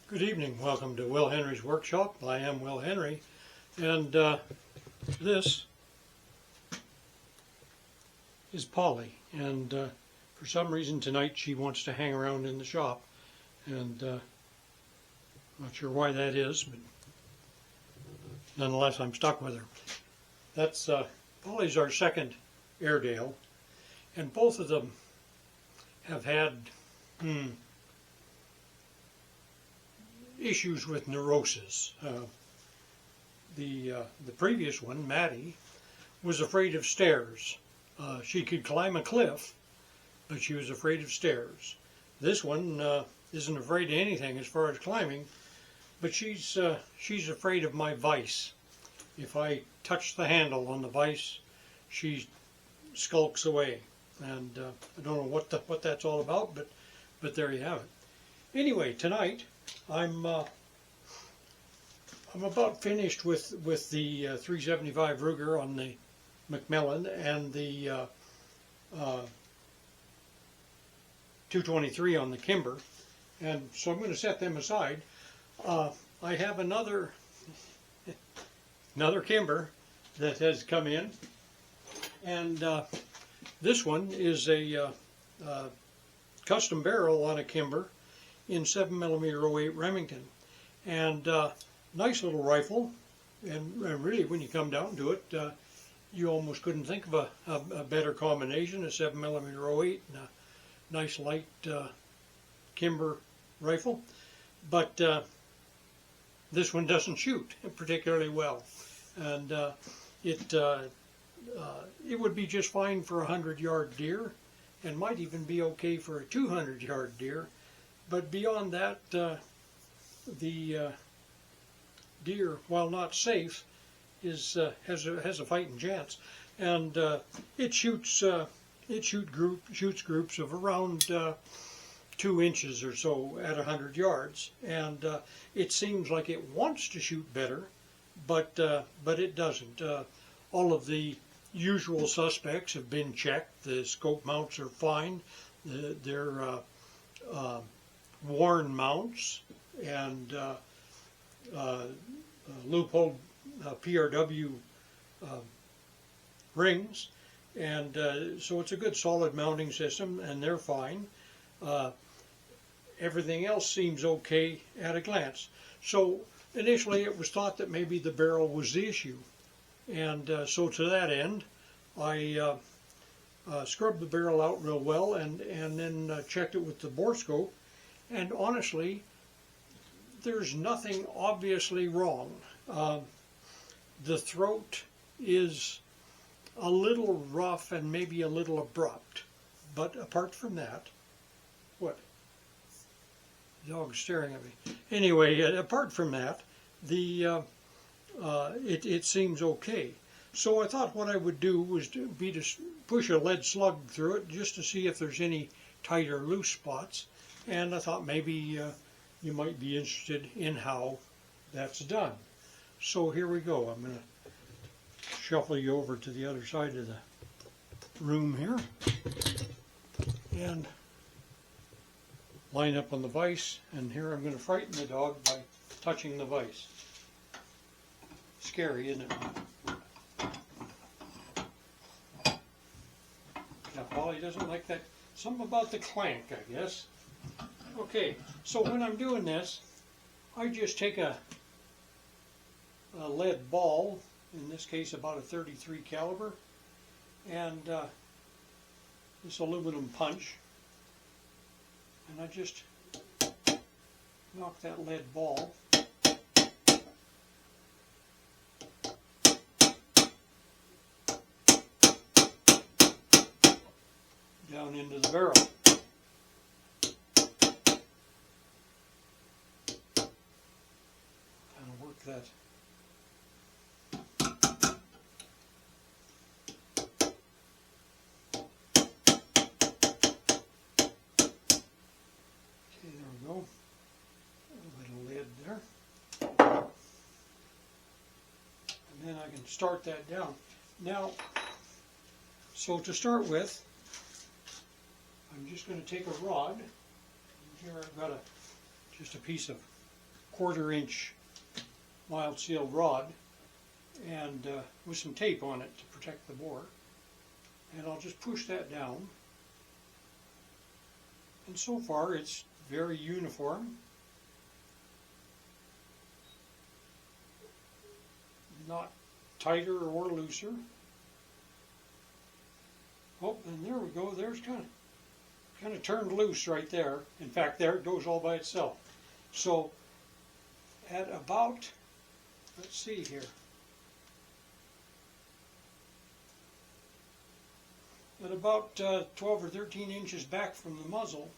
Good evening. Welcome to Will Henry's Workshop. I am Will Henry, and this is Polly. And for some reason tonight she wants to hang around in the shop, and not sure why that is, but nonetheless I'm stuck with her. That's Polly's our second Airedale, and both of them have had issues with neurosis. The previous one, Maddie, was afraid of stairs. She could climb a cliff, but she was afraid of stairs. This one isn't afraid of anything as far as climbing, but she's afraid of my vise. If I touch the handle on the vise, she skulks away, and I don't know what that's all about, but there you have it. Anyway, tonight I'm about finished with the 375 Ruger on the Macmillan and the 223 on the Kimber, and so I'm going to set them aside. I have another Kimber that has come in, and this one is a custom barrel on a Kimber in 7mm 08 Remington, and nice little rifle, and really when you come down to it, you almost couldn't think of a better combination, a 7mm 08 and a nice light Kimber rifle. But this one doesn't shoot particularly well, and it would be just fine for a 100-yard deer, and might even be okay for a 200-yard deer. But beyond that, the deer, while not safe, has a fighting chance, and it shoots groups of around 2 inches or so at 100 yards, and it seems like it wants to shoot better, but it doesn't. All of the usual suspects have been checked. The scope mounts are fine. They're worn mounts and loophole PRW rings, and so it's a good solid mounting system, and they're fine. Everything else seems okay at a glance. So initially it was thought that maybe the barrel was the issue, and so to that end I scrubbed the barrel out real well, and then checked it with the bore scope. And honestly, there's nothing obviously wrong. The throat is a little rough and maybe a little abrupt, but apart from that, what? The dog's staring at me. Anyway, apart from that, the it seems okay. So I thought what I would do was to push a lead slug through it just to see if there's any tight or loose spots. And I thought maybe you might be interested in how that's done. So here we go. I'm going to shuffle you over to the other side of the room here and line up on the vise. And here I'm going to frighten the dog by touching the vise. Scary, isn't it? Now, Polly doesn't like that. Something about the clank, I guess. Okay, so when I'm doing this, I just take a lead ball, in this case about a 33 caliber, and this aluminum punch, and I just knock that lead ball down into the barrel. That. Okay, there we go. A little lid there. And then I can start that down. Now, so to start with, I'm just going to take a rod. Here I've got just a piece of 1/4 inch mild steel rod and with some tape on it to protect the bore. And I'll just push that down. And so far it's very uniform. Not tighter or looser. Oh, and there we go. There's kind of turned loose right there. In fact, there it goes all by itself. So at about, let's see here, at about 12 or 13 inches back from the muzzle,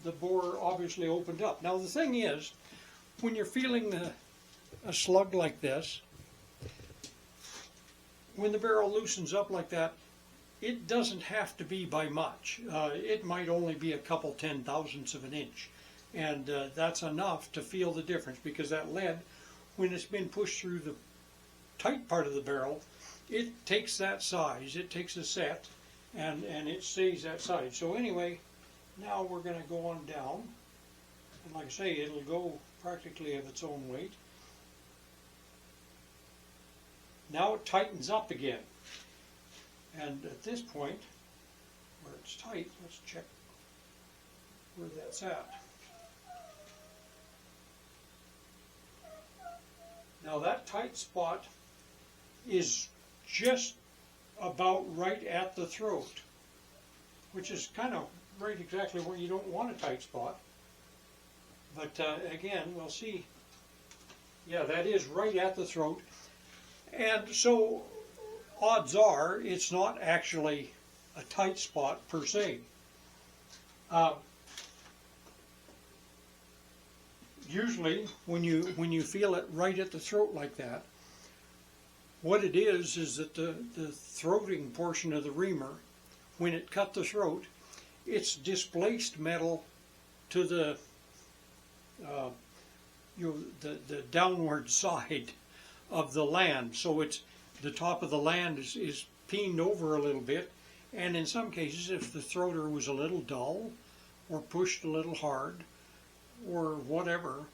the bore obviously opened up. Now the thing is, when you're feeling a slug like this, when the barrel loosens up like that, it doesn't have to be by much. It might only be a couple 10/1000ths of an inch. And that's enough to feel the difference, because that lead, when it's been pushed through the tight part of the barrel, it takes that size, it takes a set, and it stays that size. So anyway, now we're going to go on down, and like I say, it'll go practically of its own weight. Now it tightens up again, and at this point, where it's tight, let's check where that's at. Now that tight spot is just about right at the throat, which is kind of right exactly where you don't want a tight spot. But again, we'll see. Yeah, that is right at the throat. And so odds are it's not actually a tight spot per se. Usually when you feel it right at the throat like that, what it is that the throating portion of the reamer, when it cut the throat, it's displaced metal to the the downward side of the land. So it's the top of the land is peened over a little bit, and in some cases, if the throater was a little dull or pushed a little hard or whatever,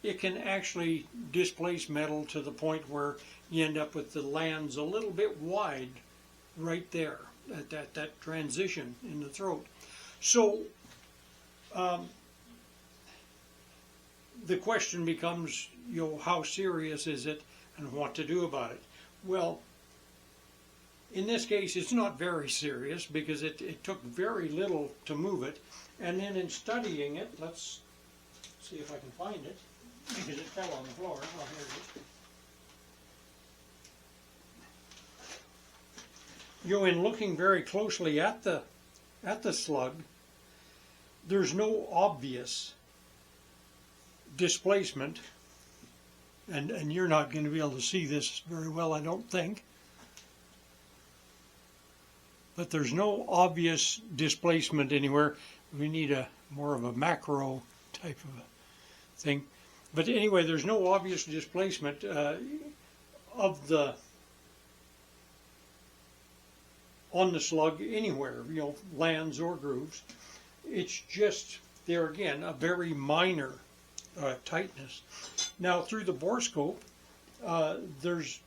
it can actually displace metal to the point where you end up with the lands a little bit wide right there at that transition in the throat. So the question becomes, how serious is it and what to do about it? Well, in this case, it's not very serious because it took very little to move it. And then in studying it, let's see if I can find it, because it fell on the floor. Oh, here it is. In looking very closely at the slug, there's no obvious displacement, and you're not going to be able to see this very well, I don't think, but there's no obvious displacement anywhere. We need more of a macro type of a thing. But anyway, there's no obvious displacement on the slug anywhere, lands or grooves. It's just, there again, a very minor tightness. Now through the bore scope, there's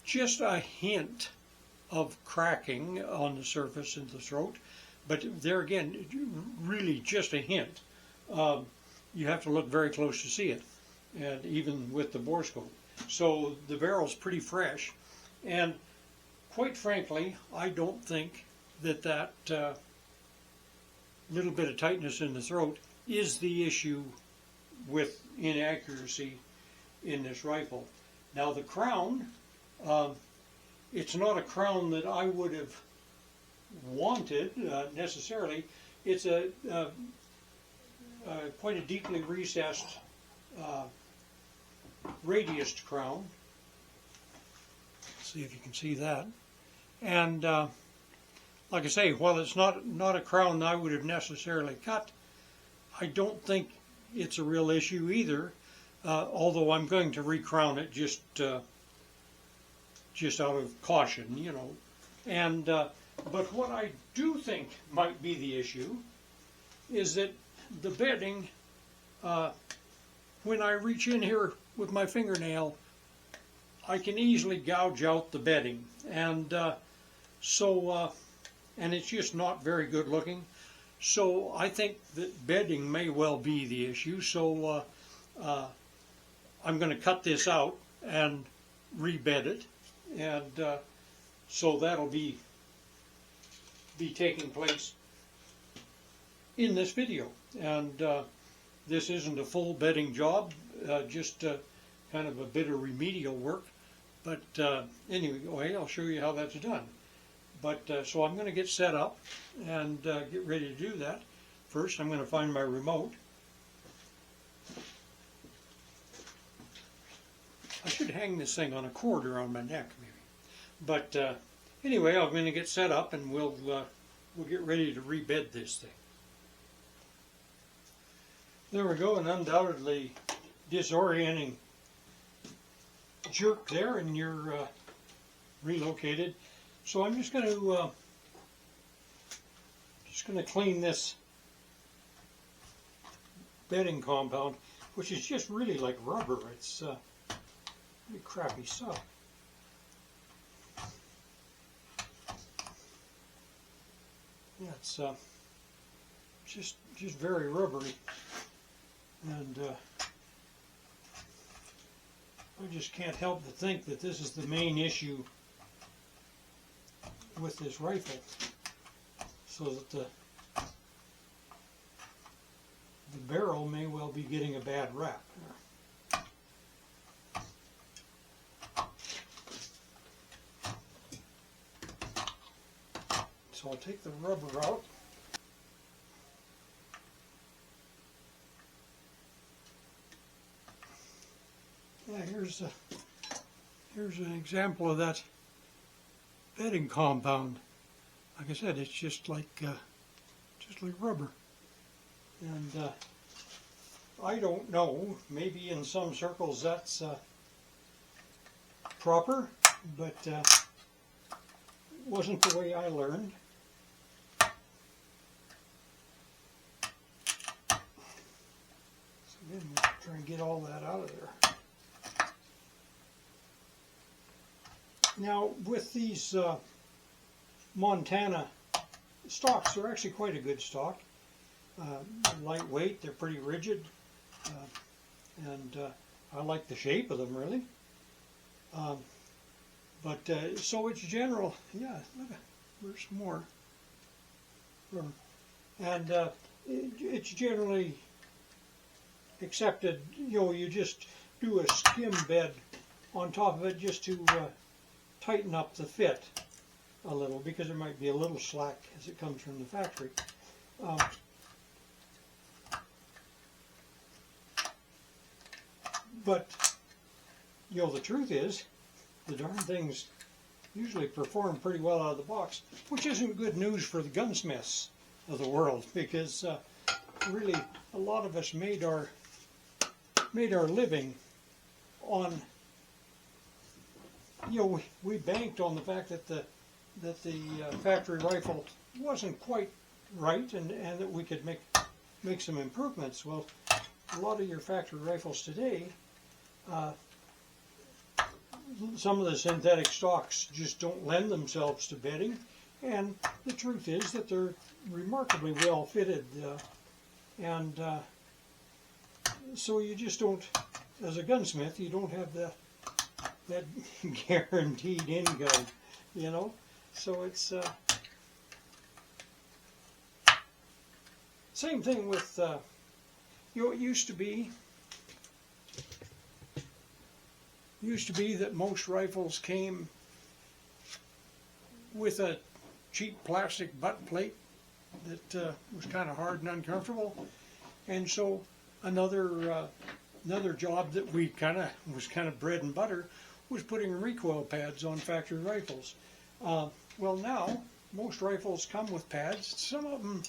just a hint of cracking on the surface of the throat, but there again, really just a hint. You have to look very close to see it, and even with the bore scope. So the barrel's pretty fresh, and quite frankly, I don't think that little bit of tightness in the throat is the issue with inaccuracy in this rifle. Now the crown, it's not a crown that I would have wanted necessarily. It's quite a deeply recessed radiused crown. Let's see if you can see that. And like I say, while it's not a crown I would have necessarily cut, I don't think it's a real issue either, although I'm going to recrown it just out of caution, And but what I do think might be the issue is that the bedding, when I reach in here with my fingernail, I can easily gouge out the bedding, and and it's just not very good looking. So I think that bedding may well be the issue. So I'm going to cut this out and rebed it, and so that'll be taking place in this video. And this isn't a full bedding job, just kind of a bit of remedial work. But anyway, I'll show you how that's done. But so I'm going to get set up and get ready to do that. First, I'm going to find my remote. I should hang this thing on a cord around my neck, maybe. But anyway, I'm going to get set up, and we'll get ready to rebed this thing. There we go, an undoubtedly disorienting jerk there, and you're relocated. So I'm just going to clean this bedding compound, which is just really like rubber. It's pretty crappy stuff. Yeah, it's just very rubbery, and I just can't help but think that this is the main issue with this rifle, so that the barrel may well be getting a bad rap. So I'll take the rubber out. Yeah, here's an example of that bedding compound. Like I said, it's just like rubber. And I don't know, maybe in some circles that's proper, but wasn't the way I learned. So again, we'll try and get all that out of there. Now, with these Montana stocks, they're actually quite a good stock. Lightweight, they're pretty rigid, and I like the shape of them, really. So it's general, yeah, look, there's some more. And it's generally accepted, you just do a skim bed on top of it just to tighten up the fit a little, because there might be a little slack as it comes from the factory. But the truth is, the darn things usually perform pretty well out of the box, which isn't good news for the gunsmiths of the world, because really a lot of us made our living on, we banked on the fact that the factory rifle wasn't quite right, and that we could make some improvements. Well, a lot of your factory rifles today, some of the synthetic stocks just don't lend themselves to bedding, and the truth is that they're remarkably well fitted, and so you just don't, as a gunsmith, you don't have that guaranteed income, so it's same thing with it used to be that most rifles came with a cheap plastic butt plate that was kind of hard and uncomfortable, and so another job that was kind of bread and butter was putting recoil pads on factory rifles. Well, now most rifles come with pads. Some of them,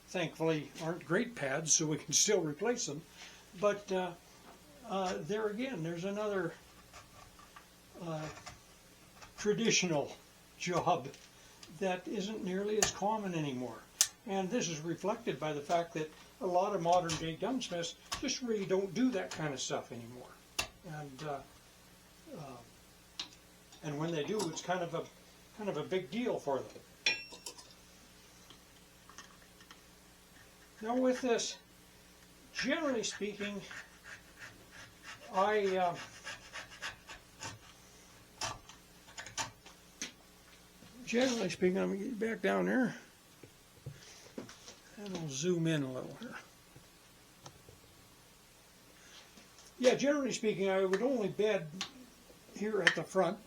thankfully, aren't great pads, so we can still replace them. But there again, there's another traditional job that isn't nearly as common anymore. And this is reflected by the fact that a lot of modern day gunsmiths just really don't do that kind of stuff anymore. And when they do, it's kind of a big deal for them. Now with this, generally speaking, generally speaking, I'm going to get back down there and I'll zoom in a little here. Yeah, generally speaking, I would only bed here at the front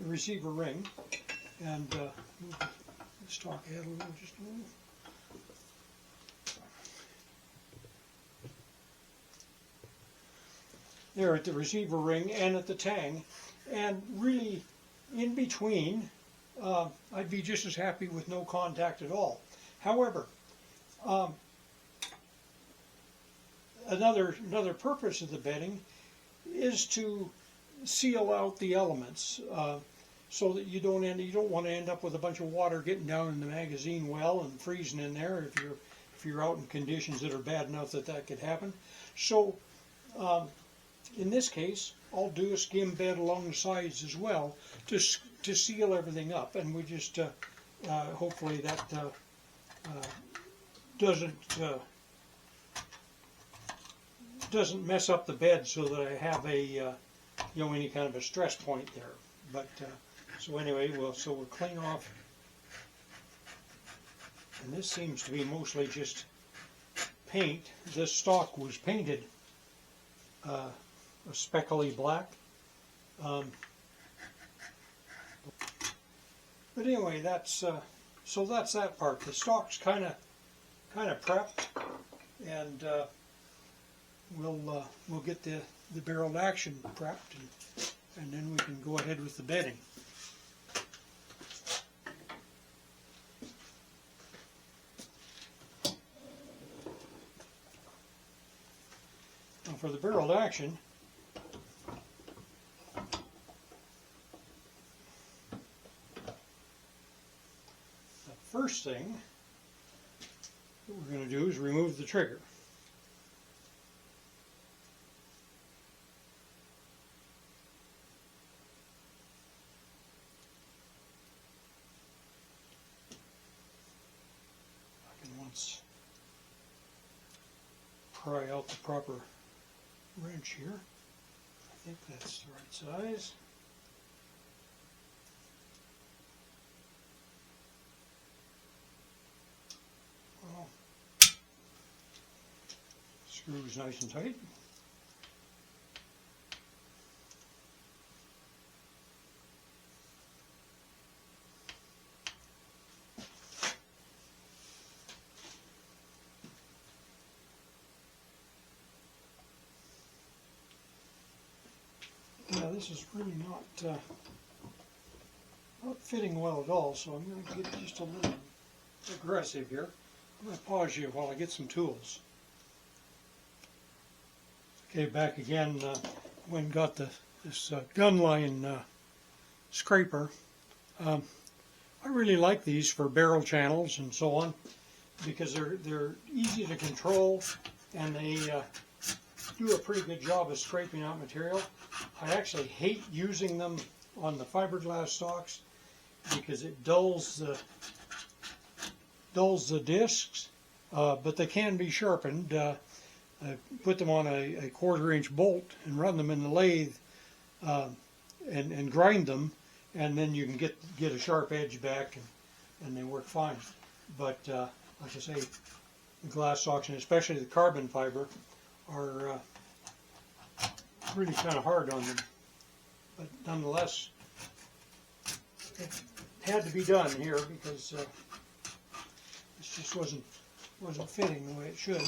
receiver ring, and let's talk ahead a little, just a little. There at the receiver ring and at the tang, and really in between, I'd be just as happy with no contact at all. However, another purpose of the bedding is to seal out the elements, so that you don't want to end up with a bunch of water getting down in the magazine well and freezing in there if you're out in conditions that are bad enough that could happen. So in this case, I'll do a skim bed along the sides as well to seal everything up, and we just hopefully that doesn't mess up the bed so that I have a any kind of a stress point there. But so anyway, we'll clean off, and this seems to be mostly just paint. This stock was painted a speckly black. But anyway, that's so that's that part. The stock's kind of prepped, and we'll get the barreled action prepped, and then we can go ahead with the bedding. Now for the barreled action, the first thing that we're going to do is remove the trigger. Pry out the proper wrench here. I think that's the right size. Well, screws nice and tight. This is really not fitting well at all, so I'm going to get just a little aggressive here. I'm going to pause you while I get some tools. Okay, back again. When got this gun line scraper. I really like these for barrel channels and so on, because they're easy to control, and they do a pretty good job of scraping out material. I actually hate using them on the fiberglass stocks because it dulls the discs, but they can be sharpened. I put them on a 1/4-inch bolt and run them in the lathe and grind them, and then you can get a sharp edge back, and they work fine. But like I say, the glass stocks, and especially the carbon fiber, are really kind of hard on them, but nonetheless it had to be done here because this just wasn't fitting the way it should.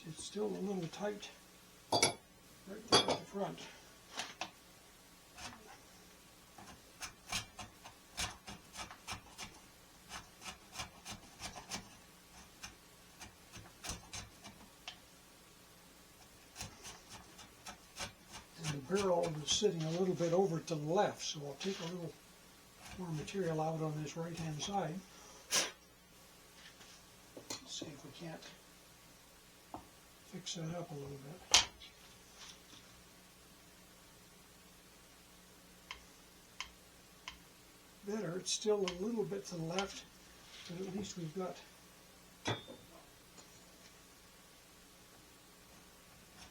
It's still a little tight right there at the front. barrel was sitting a little bit over to the left, so I'll take a little more material out on this right-hand side. Let's see if we can't fix that up a little bit. Better, it's still a little bit to the left, but at least we've got,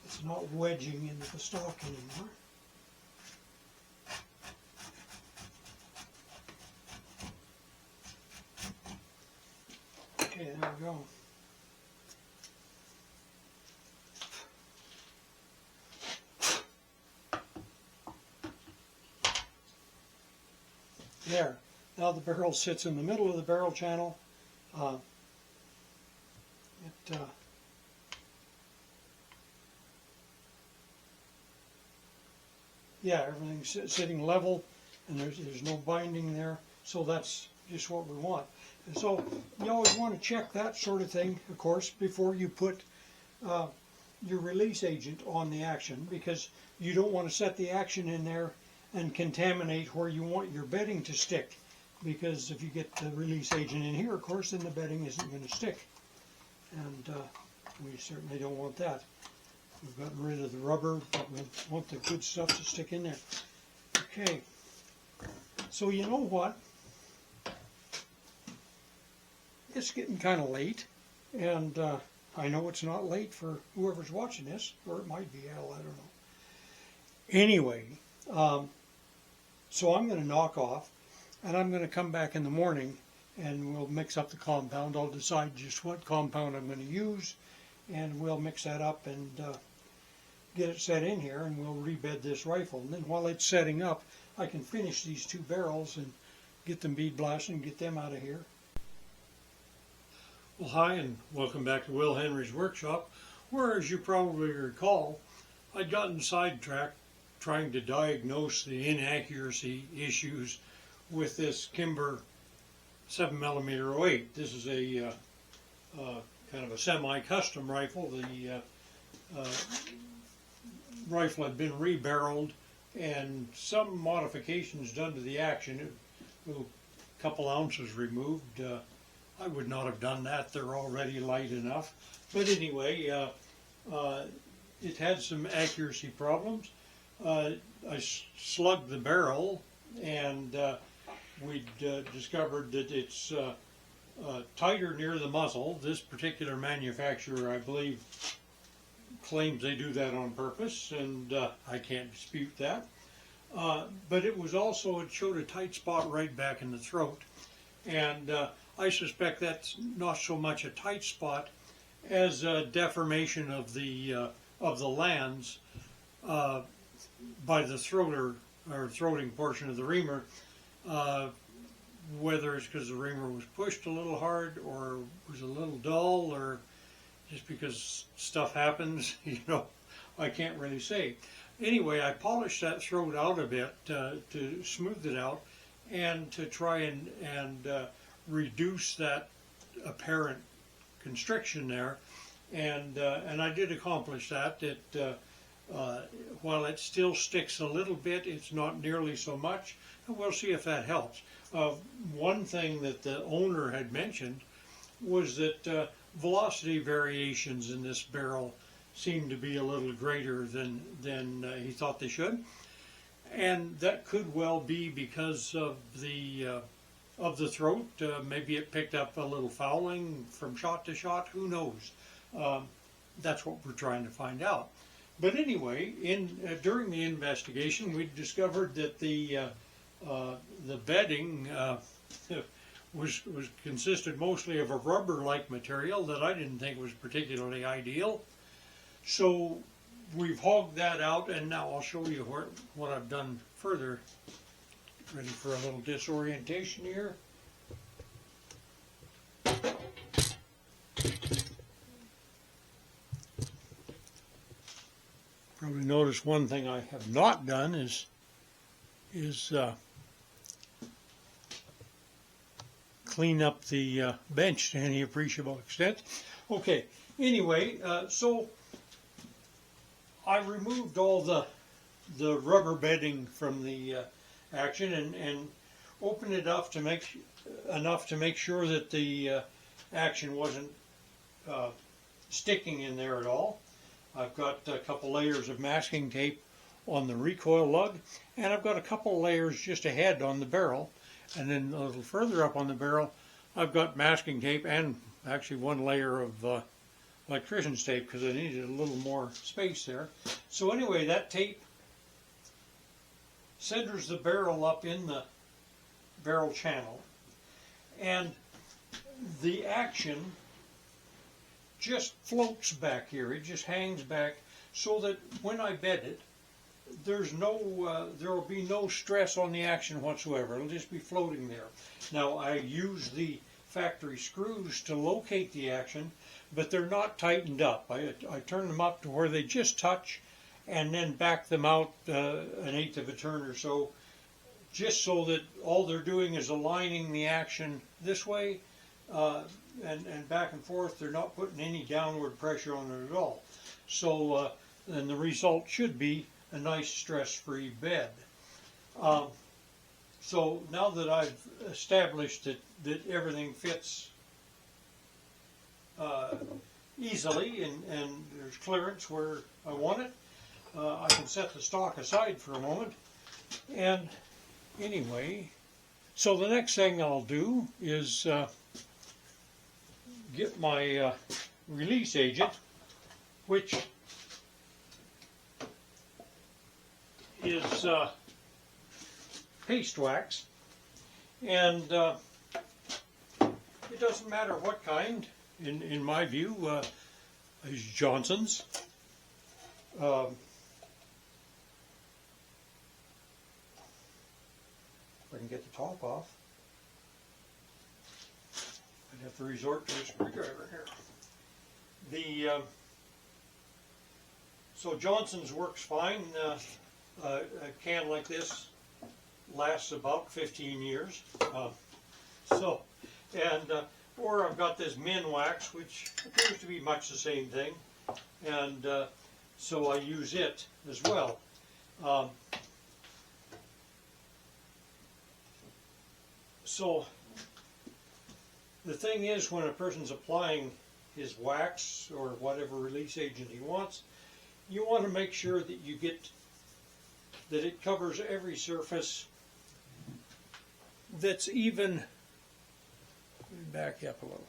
it's not wedging into the stock anymore. Okay, there we go. There. Now the barrel sits in the middle of the barrel channel. Yeah, everything's sitting level, and there's no binding there, so that's just what we want. And so you always want to check that sort of thing, of course, before you put your release agent on the action, because you don't want to set the action in there and contaminate where you want your bedding to stick, because if you get the release agent in here, of course, then the bedding isn't going to stick, and we certainly don't want that. We've gotten rid of the rubber, but we want the good stuff to stick in there. Okay, so you know what? It's getting kind of late, and I know it's not late for whoever's watching this, or it might be Al, I don't know. Anyway, so I'm going to knock off, and I'm going to come back in the morning, and we'll mix up the compound. I'll decide just what compound I'm going to use, and we'll mix that up and get it set in here, and we'll rebed this rifle. And then while it's setting up, I can finish these two barrels and get them bead blasted and get them out of here. Well, hi, and welcome back to Will Henry's Workshop, where, as you probably recall, I'd gotten sidetracked trying to diagnose the inaccuracy issues with this Kimber 7mm 08. This is a kind of a semi-custom rifle. The rifle had been rebarreled and some modifications done to the action. A couple ounces removed. I would not have done that. They're already light enough. But anyway, it had some accuracy problems. I slugged the barrel, and we discovered that it's tighter near the muzzle. This particular manufacturer, I believe, claims they do that on purpose, and I can't dispute that. But it was also, it showed a tight spot right back in the throat, and I suspect that's not so much a tight spot as a deformation of the lands by the throater or throating portion of the reamer, whether it's because the reamer was pushed a little hard or was a little dull, or just because stuff happens, you know, I can't really say. Anyway, I polished that throat out a bit to smooth it out and to try and reduce that apparent constriction there, and I did accomplish that. While it still sticks a little bit, it's not nearly so much, and we'll see if that helps. One thing that the owner had mentioned was that velocity variations in this barrel seemed to be a little greater than he thought they should, and that could well be because of the throat. Maybe it picked up a little fouling from shot to shot. Who knows? That's what we're trying to find out. But anyway, during the investigation, we discovered that the bedding consisted mostly of a rubber-like material that I didn't think was particularly ideal. So we've hogged that out, and now I'll show you what I've done further. Ready for a little disorientation here. Probably notice one thing I have not done is clean up the bench to any appreciable extent. Okay, anyway, so I removed all the the rubber bedding from the action, and opened it up to make sure that the action wasn't sticking in there at all. I've got a couple layers of masking tape on the recoil lug, and I've got a couple layers just ahead on the barrel, and then a little further up on the barrel I've got masking tape and actually one layer of electrician's tape because I needed a little more space there. So anyway, that tape centers the barrel up in the barrel channel, and the action just floats back here. It just hangs back so that when I bed it, there will be no stress on the action whatsoever. It'll just be floating there. Now, I use the factory screws to locate the action, but they're not tightened up. I turn them up to where they just touch and then back them out an eighth of a turn or so, just so that all they're doing is aligning the action this way and back and forth. They're not putting any downward pressure on it at all. So, and the result should be a nice stress-free bed. So now that I've established that everything fits easily and there's clearance where I want it, I can set the stock aside for a moment. And anyway, so the next thing I'll do is get my release agent, which is paste wax, and it doesn't matter what kind, in my view, is Johnson's. If I can get the top off, I'd have to resort to a screwdriver here. So Johnson's works fine. A can like this lasts about 15 years. Or I've got this Min wax, which appears to be much the same thing, and so I use it as well. So the thing is, when a person's applying his wax or whatever release agent he wants, you want to make sure that you get that it covers every surface that's even, let me back up a little,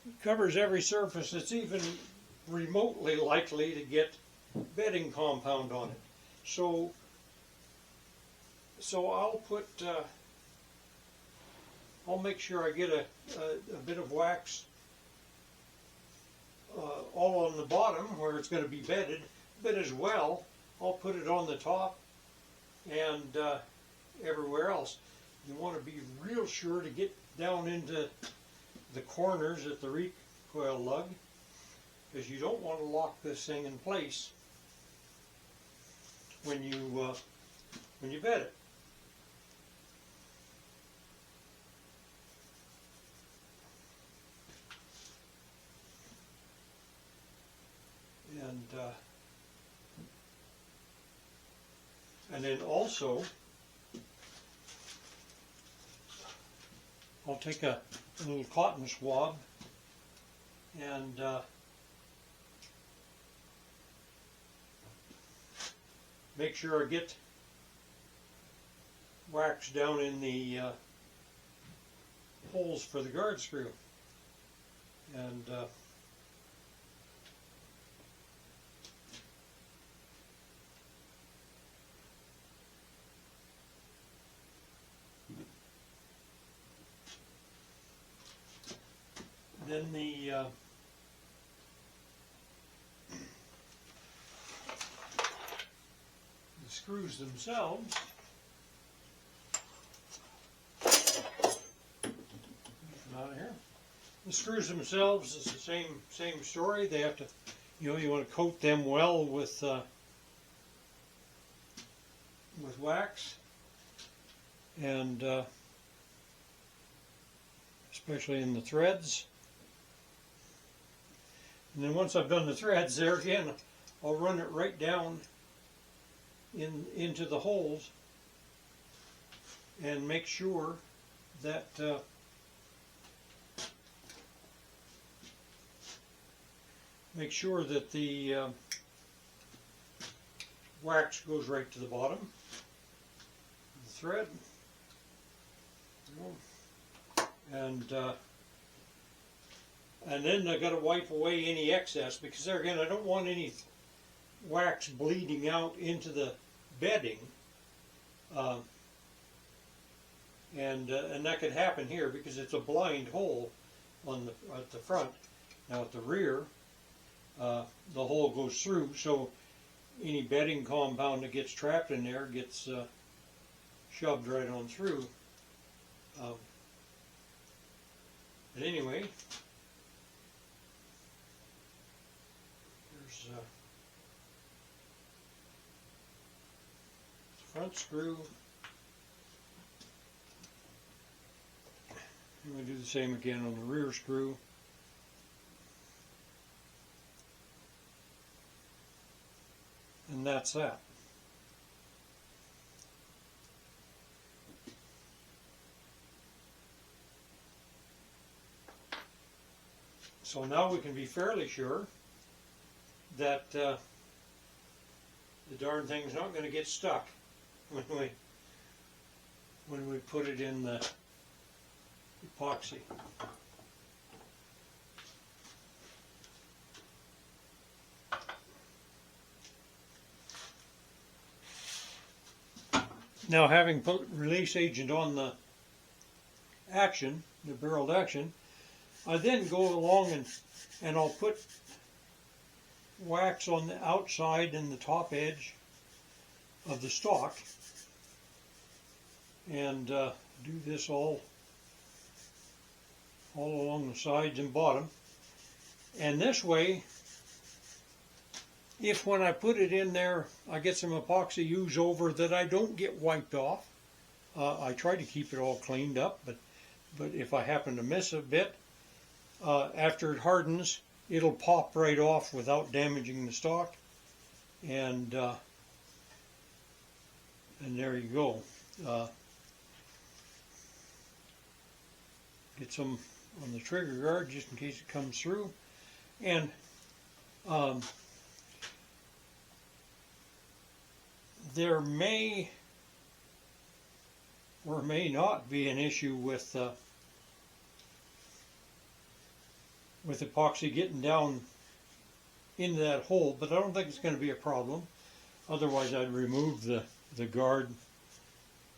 it covers every surface that's even remotely likely to get bedding compound on it. So I'll put, I'll make sure I get a bit of wax all on the bottom where it's going to be bedded, but as well I'll put it on the top and everywhere else. You want to be real sure to get down into the corners at the recoil lug, because you don't want to lock this thing in place when you bed it. And then also, I'll take a little cotton swab and make sure I get wax down in the holes for the guard screw. And then the screws themselves, out of here. The screws themselves is the same story. They have to, you want to coat them well with wax, and especially in the threads. And then once I've done the threads there again, I'll run it right down into the holes and make sure that the wax goes right to the bottom of the thread. And then I got to wipe away any excess, because there again I don't want any wax bleeding out into the bedding, and that could happen here because it's a blind hole at the front. Now at the rear, the hole goes through, so any bedding compound that gets trapped in there gets shoved right on through. But anyway, there's the front screw. And we do the same again on the rear screw. And that's that. So now we can be fairly sure that the darn thing's not going to get stuck when we put it in the epoxy. Now, having put release agent on the action, the barreled action, I then go along and I'll put wax on the outside and the top edge of the stock, and do this all along the sides and bottom. And this way, if when I put it in there I get some epoxy ooze over that I don't get wiped off, I try to keep it all cleaned up, but if I happen to miss a bit, after it hardens, it'll pop right off without damaging the stock, and there you go. Get some on the trigger guard just in case it comes through, and there may or may not be an issue with epoxy getting down into that hole, but I don't think it's going to be a problem. Otherwise I'd remove the guard,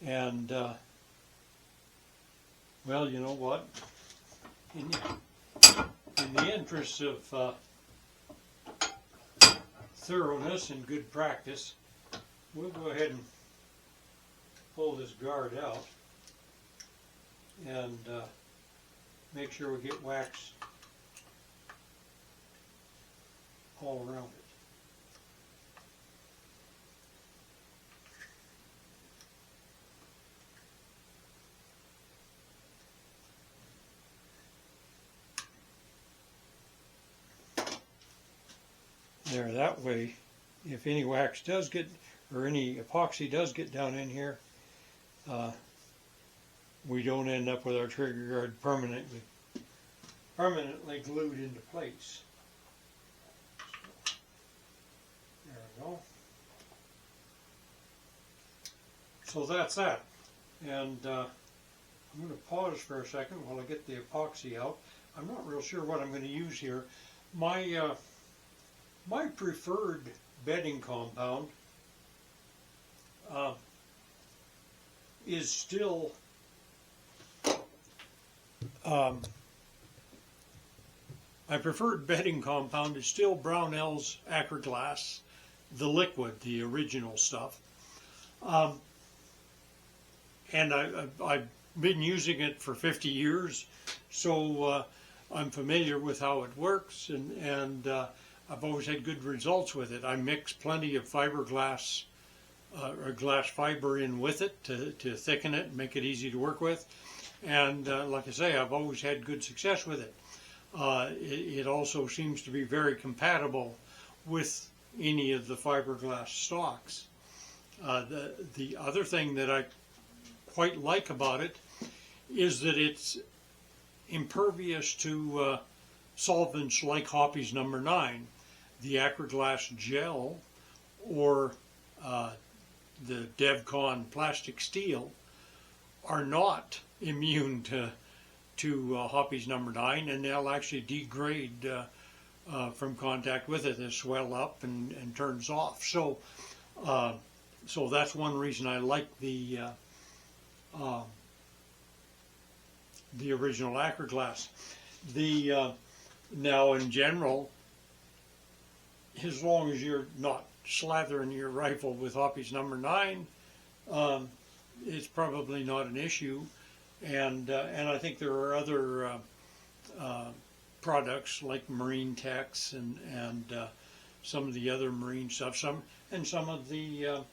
and well, you know what, in the interest of thoroughness and good practice, we'll go ahead and pull this guard out and make sure we get wax all around it. There, that way, if any wax does get, or any epoxy does get down in here, we don't end up with our trigger guard permanently glued into place. There we go. So that's that. And I'm going to pause for a second while I get the epoxy out. I'm not real sure what I'm going to use here. My preferred bedding compound is still my preferred bedding compound is still Brownell's Acroglass, the liquid, the original stuff. And I've been using it for 50 years, so I'm familiar with how it works, and I've always had good results with it. I mix plenty of fiberglass or glass fiber in with it to thicken it and make it easy to work with. And like I say, I've always had good success with it. It also seems to be very compatible with any of the fiberglass stalks. The other thing that I quite like about it is that it's impervious to solvents like Hoppy's number 9. The Acroglass gel or the DevCon plastic steel are not immune to Hoppy's number 9, and they'll actually degrade from contact with it. They swell up and turns off. So so that's one reason I like the original Acroglass. Now in general, as long as you're not slathering your rifle with Hoppy's number 9, it's probably not an issue. And I think there are other products like Marine Tex and some of the other marine stuff, some of the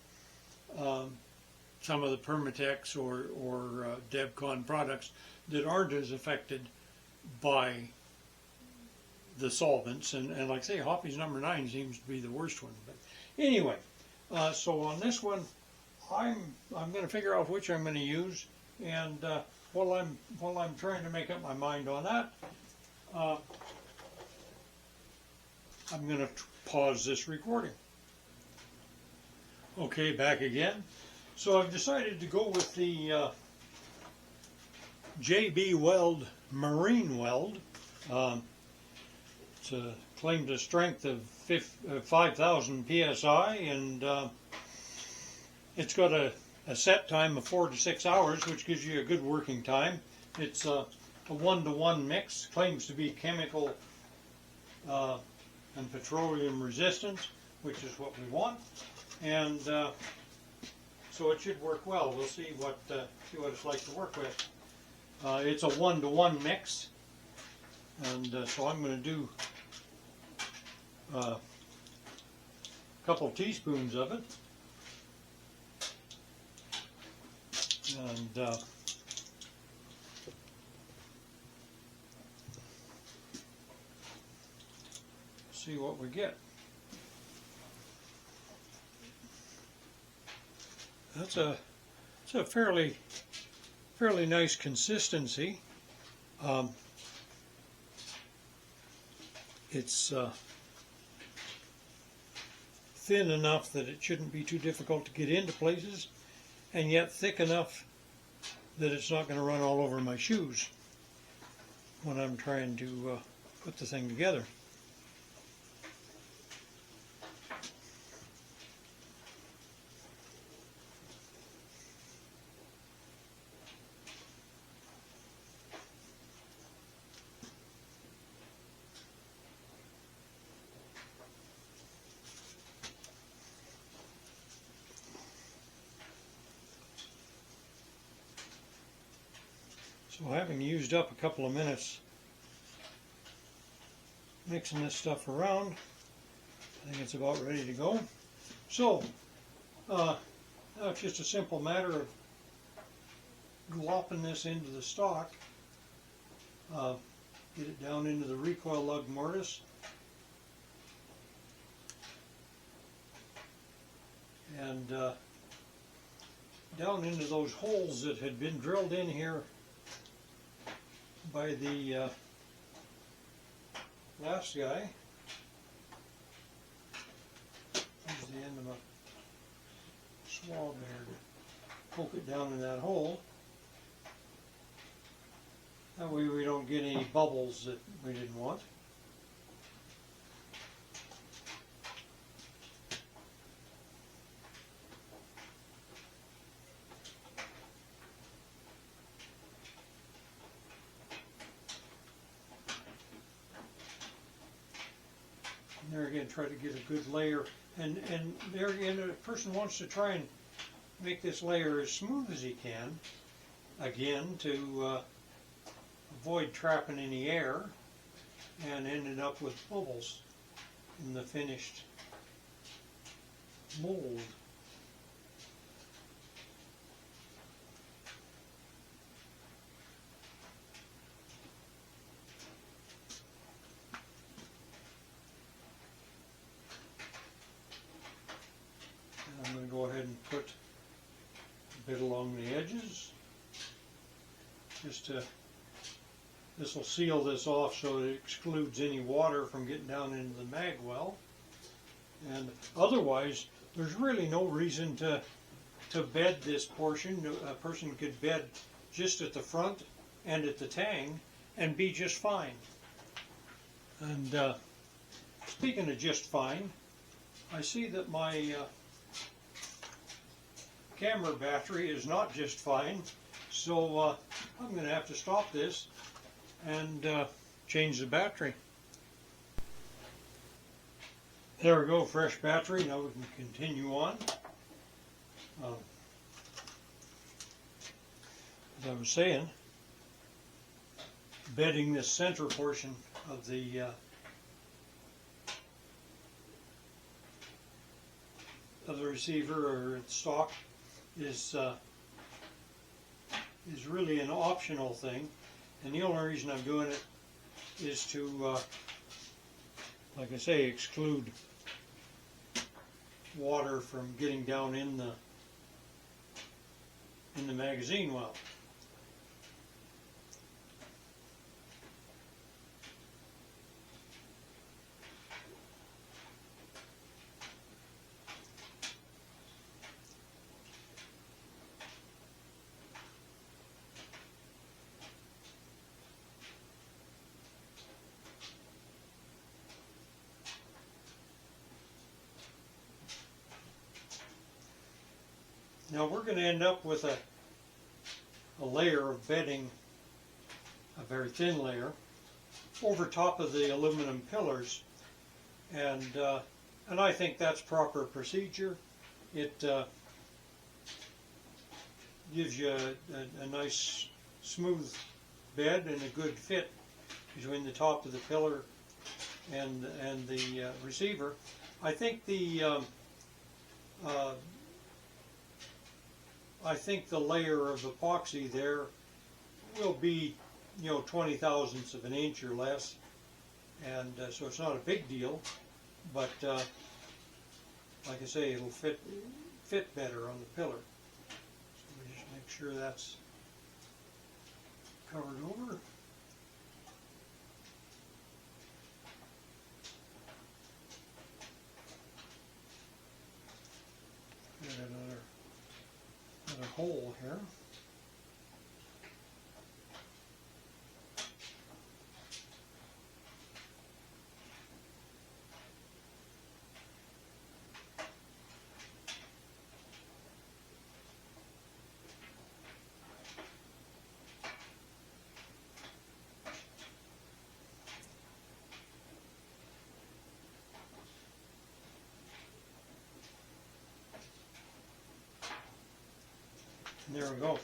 Permatex or DevCon products that aren't as affected by the solvents, and like I say, Hoppy's number 9 seems to be the worst one. But anyway, so on this one, I'm going to figure out which I'm going to use, and while I'm trying to make up my mind on that, I'm going to pause this recording. Okay, back again. So I've decided to go with the JB Weld Marine Weld. It claims a strength of 5,000 psi, and it's got a set time of 4 to 6 hours, which gives you a good working time. It's a 1-to-1 mix, claims to be chemical and petroleum resistant, which is what we want, and so it should work well. We'll see what it's like to work with. It's a 1-to-1 mix, and so I'm going to do a couple of teaspoons of it, and see what we get. It's a fairly nice consistency. It's thin enough that it shouldn't be too difficult to get into places, and yet thick enough that it's not going to run all over my shoes when I'm trying to put the thing together. So having used up a couple of minutes mixing this stuff around, I think it's about ready to go. So now it's just a simple matter of glopping this into the stock, get it down into the recoil lug mortise, and down into those holes that had been drilled in here by the last guy. Here's the end of my swab there to poke it down in that hole. That way we don't get any bubbles that we didn't want. There again, try to get a good layer, and there again, a person wants to try and make this layer as smooth as he can, again to avoid trapping any air and ending up with bubbles in the finished mold. a bit along the edges. This will seal this off so it excludes any water from getting down into the mag well. And otherwise, there's really no reason to bed this portion. A person could bed just at the front and at the tang and be just fine. And speaking of just fine, I see that my camera battery is not just fine, so I'm going to have to stop this and change the battery. There we go, fresh battery. Now we can continue on. As I was saying, bedding this center portion of the receiver or stock is really an optional thing, and the only reason I'm doing it is to, like I say, exclude water from getting down in the magazine well. Now we're going to end up with a layer of bedding, a very thin layer, over top of the aluminum pillars, and I think that's proper procedure. It gives you a nice smooth bed and a good fit between the top of the pillar and the receiver. I think the layer of epoxy there will be, 20 thousandths of an inch or less, and so it's not a big deal, but like I say, it'll fit better on the pillar. So we just make sure that's covered over. Get another hole here. And there we go.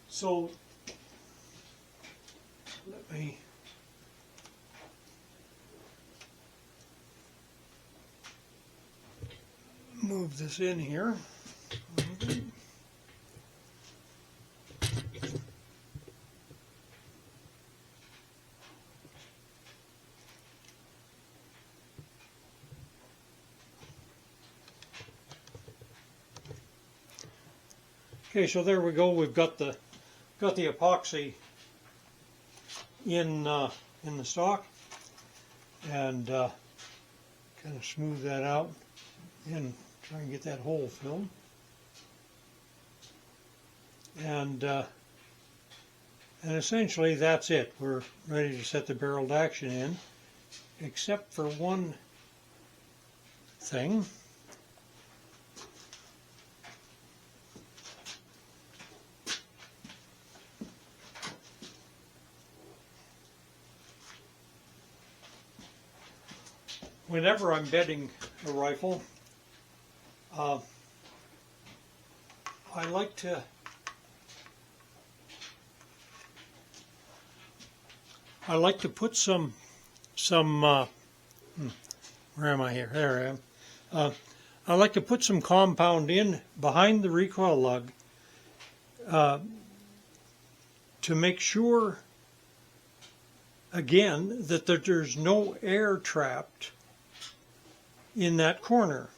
So let me move this in here. Okay, so there we go. We've got the epoxy in the stock, and kind of smooth that out and try and get that hole filled. And essentially that's it. We're ready to set the barreled action in, except for one thing. Whenever I'm bedding a rifle, I like to put some where am I here? There I am. I like to put some compound in behind the recoil lug to make sure, again, that there's no air trapped in that corner,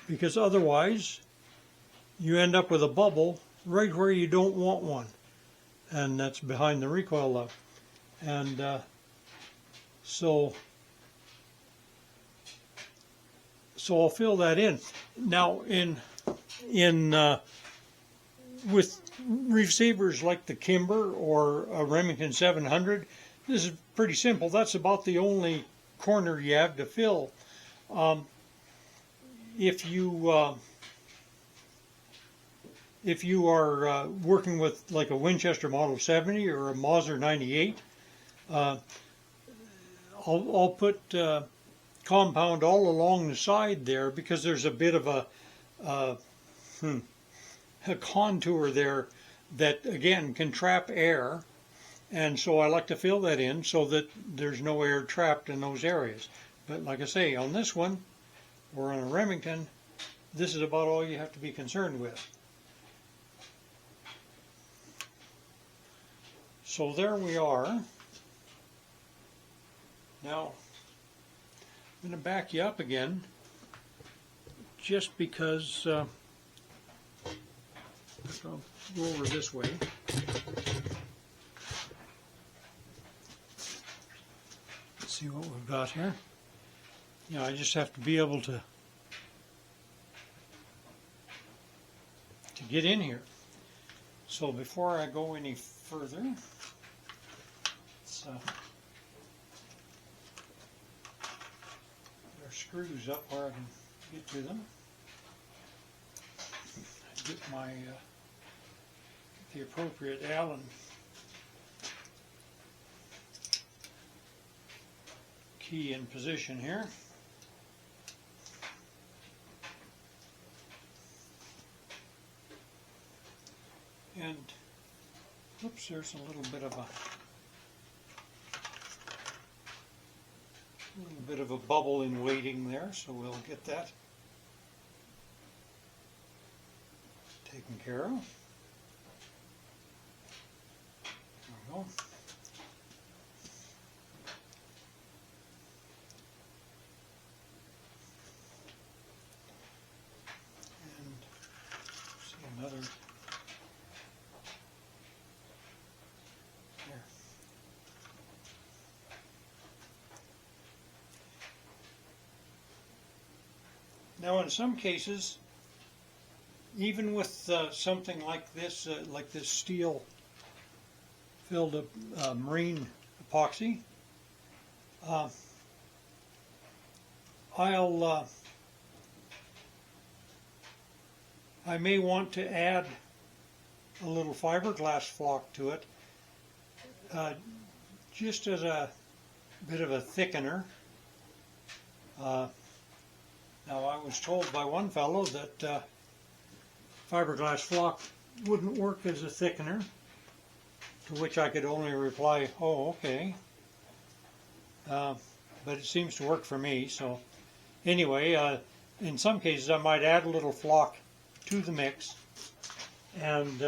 because otherwise you end up with a bubble right where you don't want one, and that's behind the recoil lug. And so I'll fill that in. Now with receivers like the Kimber or a Remington 700, this is pretty simple. That's about the only corner you have to fill. If you are working with like a Winchester Model 70 or a Mauser 98, I'll put compound all along the side there, because there's a bit of a contour there that again can trap air, and so I like to fill that in so that there's no air trapped in those areas. But like I say, on this one or on a Remington, this is about all you have to be concerned with. So there we are. Now I'm going to back you up again, just because I'll go over this way. Let's see what we've got here. Yeah, I just have to be able to get in here. So before I go any further, let's screws up where I can get to them. Get the appropriate Allen key in position here. And oops, there's a little bit of a bubble in waiting there, so we'll get that taken care of. There we go. And see another there. Now, in some cases, even with something like this steel filled marine epoxy, I may want to add a little fiberglass flock to it, just as a bit of a thickener. Now, I was told by one fellow that fiberglass flock wouldn't work as a thickener, to which I could only reply, oh, okay. But it seems to work for me. So anyway, in some cases I might add a little flock to the mix, and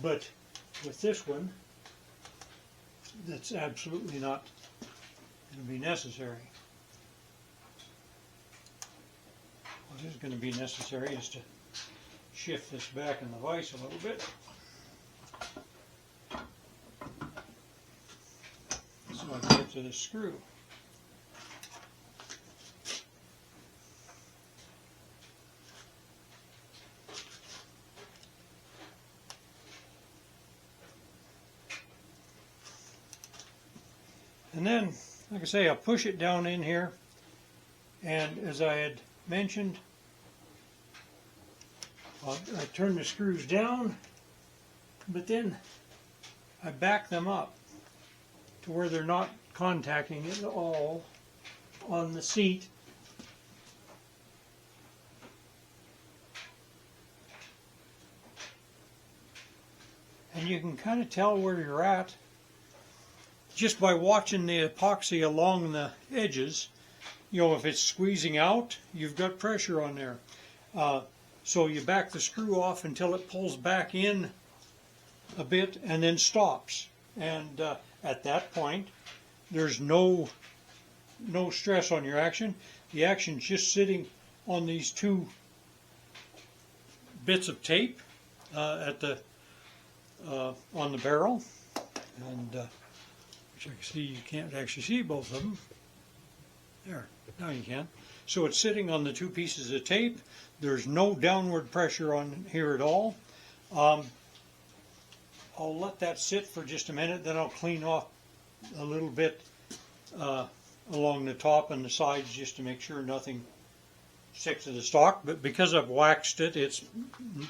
but with this one, that's absolutely not going to be necessary. What is going to be necessary is to shift this back in the vise a little bit, so I can get to the screw. And then, like I say, I'll push it down in here, and as I had mentioned, I turn the screws down, but then I back them up to where they're not contacting at all on the seat. And you can kind of tell where you're at just by watching the epoxy along the edges. You know, if it's squeezing out, you've got pressure on there. So you back the screw off until it pulls back in a bit and then stops. And at that point, there's no no stress on your action. The action's just sitting on these two bits of tape on the barrel, and which I can see you can't actually see both of them. There, now you can. So it's sitting on the two pieces of tape. There's no downward pressure on here at all. I'll let that sit for just a minute, then I'll clean off a little bit along the top and the sides just to make sure nothing sticks to the stock. But because I've waxed it, it's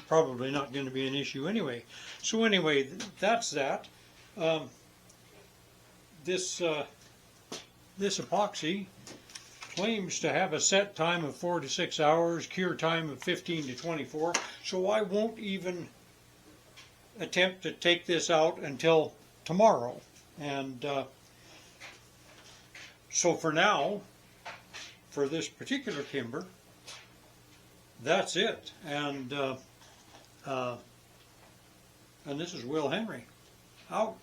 probably not going to be an issue anyway. So anyway, that's that. This epoxy claims to have a set time of 4 to 6 hours, cure time of 15 to 24, so I won't even attempt to take this out until tomorrow. And so for now, for this particular Kimber, that's it. And this is Will Henry, out.